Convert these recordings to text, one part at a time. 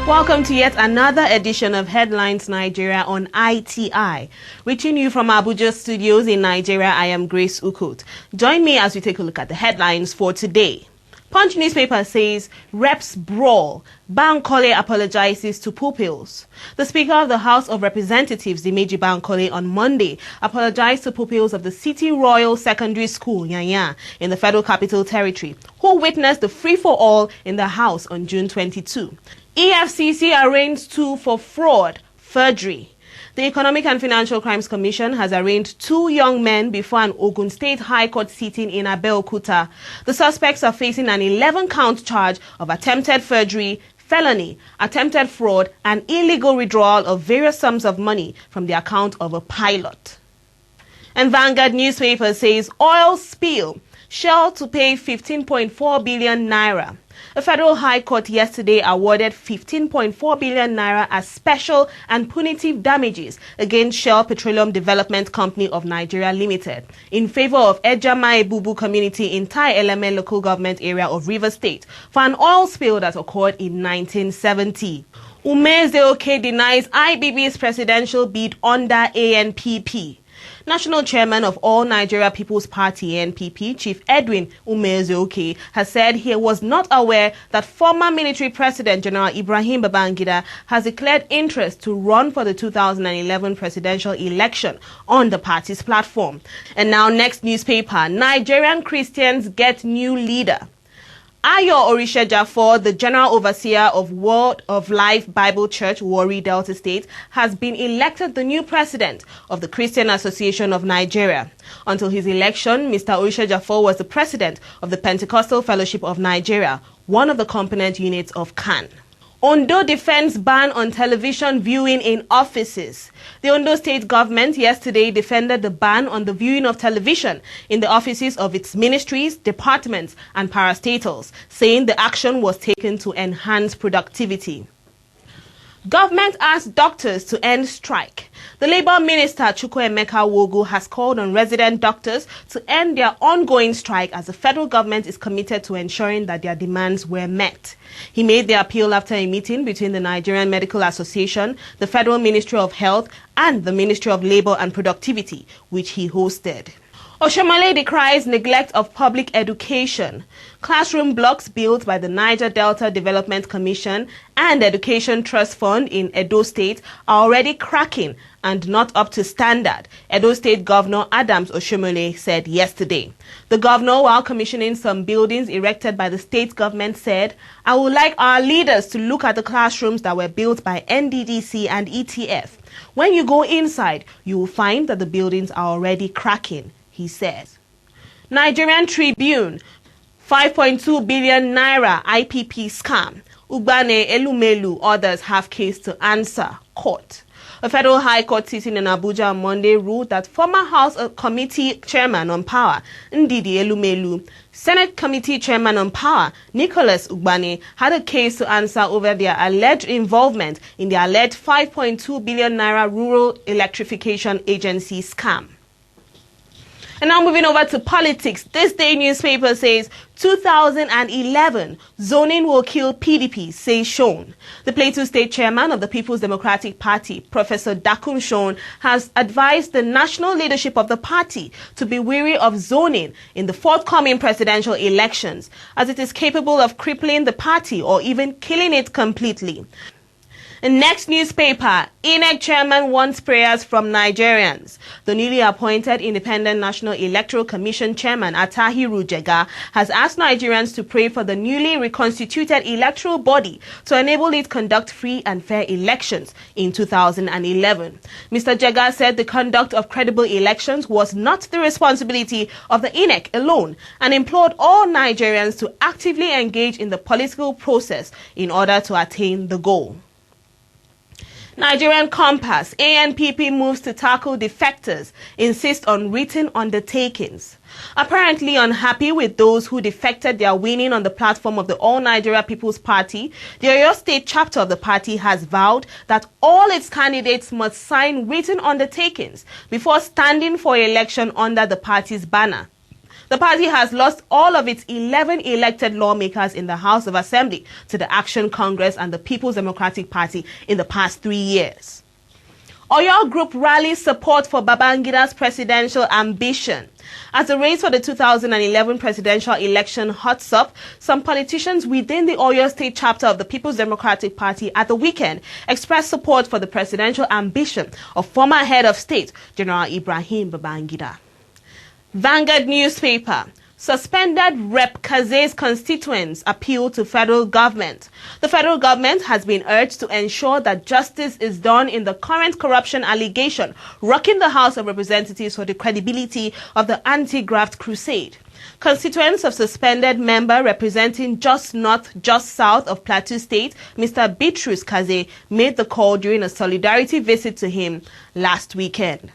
Welcome to yet another edition of Headlines Nigeria on ITI. Reaching you from Abuja studios in Nigeria, I am Grace Ukot. Join me as we take a look at the headlines for today. Punch newspaper says, Reps brawl. Bankole apologizes to pupils. The Speaker of the House of Representatives, Dimeji Bankole, on Monday apologized to pupils of the City Royal Secondary School, Yanya, in the Federal Capital Territory, who witnessed the free-for-all in the House on June 22. EFCC arraigns 2 for fraud, forgery. The Economic and Financial Crimes Commission has arraigned 2 young men before an Ogun State High Court sitting in Abeokuta. The suspects are facing an 11-count charge of attempted forgery, felony, attempted fraud, and illegal withdrawal of various sums of money from the account of a pilot. And Vanguard newspaper says, oil spill, Shell to pay 15.4 billion naira. A federal high court yesterday awarded 15.4 billion naira as special and punitive damages against Shell Petroleum Development Company of Nigeria Limited in favor of Ejamai Bubu community in Tai Eleme local government area of Rivers State for an oil spill that occurred in 1970. Umezeoke denies IBB's presidential bid under ANPP. National Chairman of All Nigeria People's Party (NPP), Chief Edwin Umezeoke, has said he was not aware that former military President General Ibrahim Babangida has declared interest to run for the 2011 presidential election on the party's platform. And now, next newspaper, Nigerian Christians get new leader. Ayo Orisha-Jaffor, the General Overseer of Word of Life Bible Church, Warri, Delta State, has been elected the new president of the Christian Association of Nigeria. Until his election, Mr. Orisha-Jaffor was the president of the Pentecostal Fellowship of Nigeria, one of the component units of CAN. Ondo defends ban on television viewing in offices. The Ondo state government yesterday defended the ban on the viewing of television in the offices of its ministries, departments, and parastatals, saying the action was taken to enhance productivity. Government asked doctors to end strike. The Labour Minister Chukwuemeka Wogu has called on resident doctors to end their ongoing strike as the federal government is committed to ensuring that their demands were met. He made the appeal after a meeting between the Nigerian Medical Association, the Federal Ministry of Health, and the Ministry of Labour and Productivity, which he hosted. Oshomole decries neglect of public education. Classroom blocks built by the Niger Delta Development Commission and Education Trust Fund in Edo State are already cracking and not up to standard, Edo State Governor Adams Oshomole said yesterday. The governor, while commissioning some buildings erected by the state government, said, "I would like our leaders to look at the classrooms that were built by NDDC and ETF. When you go inside, you will find that the buildings are already cracking," he says. Nigerian Tribune, 5.2 billion naira IPP scam. Ugbane, Elumelu, others have case to answer, court. A federal high court sitting in Abuja on Monday ruled that former House Committee Chairman on Power, Ndidi Elumelu, Senate Committee Chairman on Power, Nicholas Ugbane, had a case to answer over their alleged involvement in the alleged 5.2 billion naira Rural Electrification Agency scam. And now moving over to politics, this day newspaper says 2011 zoning will kill PDP, says Sean. The Plateau State Chairman of the People's Democratic Party, Professor Dakum Sean, has advised the national leadership of the party to be wary of zoning in the forthcoming presidential elections, as it is capable of crippling the party or even killing it completely. The next newspaper, INEC chairman wants prayers from Nigerians. The newly appointed Independent National Electoral Commission chairman, Atahiru Jega, has asked Nigerians to pray for the newly reconstituted electoral body to enable it conduct free and fair elections in 2011. Mr. Jega said the conduct of credible elections was not the responsibility of the INEC alone and implored all Nigerians to actively engage in the political process in order to attain the goal. Nigerian Compass, ANPP moves to tackle defectors, insist on written undertakings. Apparently unhappy with those who defected their winning on the platform of the All Nigeria People's Party, the Oyo State chapter of the party has vowed that all its candidates must sign written undertakings before standing for election under the party's banner. The party has lost all of its 11 elected lawmakers in the House of Assembly to the Action Congress and the People's Democratic Party in the past 3 years. Oyo Group rallies support for Babangida's presidential ambition. As the race for the 2011 presidential election hots up, some politicians within the Oyo State chapter of the People's Democratic Party at the weekend expressed support for the presidential ambition of former head of state, General Ibrahim Babangida. Vanguard newspaper. Suspended Rep. Kaze's constituents appeal to federal government. The federal government has been urged to ensure that justice is done in the current corruption allegation rocking the House of Representatives for the credibility of the anti-graft crusade. Constituents of suspended member representing just north, just south of Plateau State, Mr. Bitrus Kaze, made the call during a solidarity visit to him last weekend.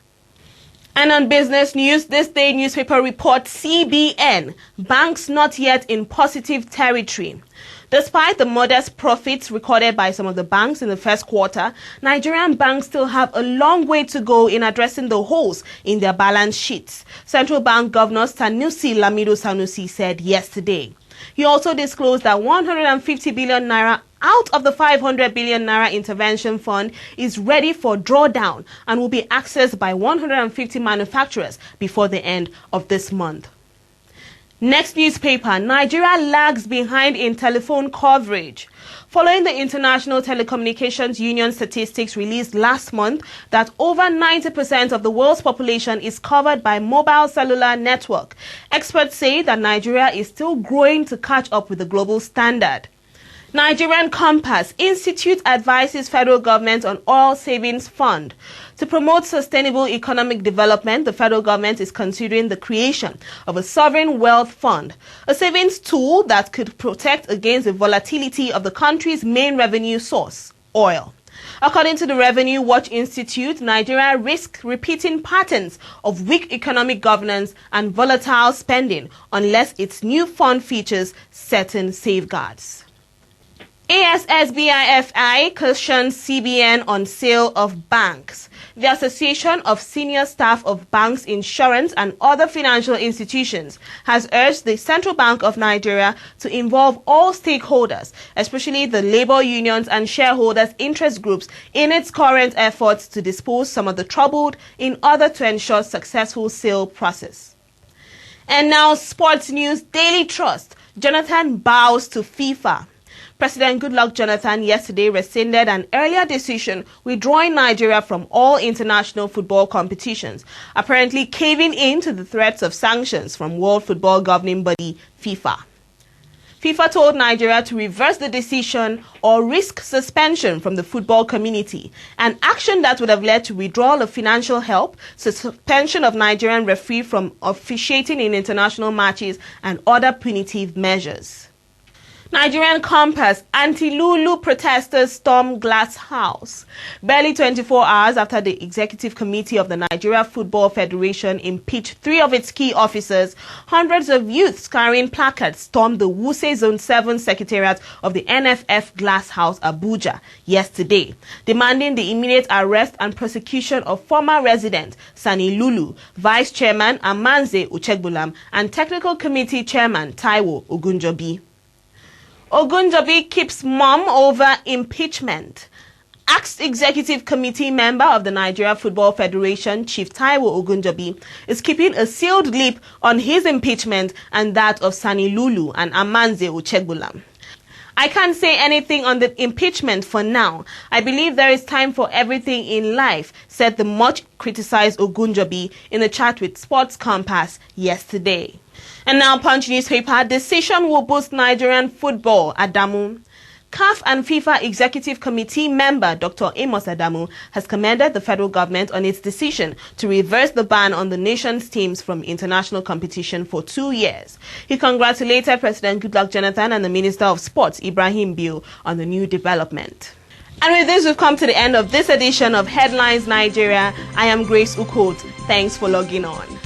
And on business news, this day newspaper reports CBN, banks not yet in positive territory. Despite the modest profits recorded by some of the banks in the first quarter, Nigerian banks still have a long way to go in addressing the holes in their balance sheets, Central Bank Governor Sanusi Lamido Sanusi said yesterday. He also disclosed that 150 billion naira out of the 500 billion naira intervention fund is ready for drawdown and will be accessed by 150 manufacturers before the end of this month. Next newspaper, Nigeria lags behind in telephone coverage. Following the International Telecommunications Union statistics released last month that over 90% of the world's population is covered by mobile cellular network, experts say that Nigeria is still growing to catch up with the global standard. Nigerian Compass Institute advises federal government on oil savings fund. To promote sustainable economic development, the federal government is considering the creation of a sovereign wealth fund, a savings tool that could protect against the volatility of the country's main revenue source, oil. According to the Revenue Watch Institute, Nigeria risks repeating patterns of weak economic governance and volatile spending unless its new fund features certain safeguards. ASSBIFI cautions CBN on sale of banks. The Association of Senior Staff of Banks, Insurance and Other Financial Institutions has urged the Central Bank of Nigeria to involve all stakeholders, especially the labor unions and shareholders' interest groups, in its current efforts to dispose some of the troubled in order to ensure successful sale process. And now sports news. Daily Trust. Jonathan bows to FIFA. President Goodluck Jonathan yesterday rescinded an earlier decision withdrawing Nigeria from all international football competitions, apparently caving in to the threats of sanctions from World Football Governing Body FIFA. FIFA told Nigeria to reverse the decision or risk suspension from the football community, an action that would have led to withdrawal of financial help, suspension of Nigerian referee from officiating in international matches, and other punitive measures. Nigerian Compass, anti-Lulu protesters storm Glass House. Barely 24 hours after the Executive Committee of the Nigeria Football Federation impeached 3 of its key officers, hundreds of youths carrying placards stormed the Wuse Zone 7 Secretariat of the NFF Glass House, Abuja, yesterday, demanding the immediate arrest and prosecution of former resident Sani Lulu, Vice Chairman Amanze Uchegbulam, and Technical Committee Chairman Taiwo Ogunjobi. Ogunjobi keeps mum over impeachment. Asked Executive Committee member of the Nigeria Football Federation, Chief Taiwo Ogunjobi, is keeping a sealed lip on his impeachment and that of Sani Lulu and Amanze Uchegbulam. I can't say anything on the impeachment for now. I believe there is time for everything in life, said the much criticized Ogunjobi in a chat with Sports Compass yesterday. And now Punch newspaper, decision will boost Nigerian football, Adamu. CAF and FIFA Executive Committee member Dr. Amos Adamu has commended the federal government on its decision to reverse the ban on the nation's teams from international competition for 2 years. He congratulated President Goodluck Jonathan and the Minister of Sports, Ibrahim Biu, on the new development. And with this, we've come to the end of this edition of Headlines Nigeria. I am Grace Ukot. Thanks for logging on.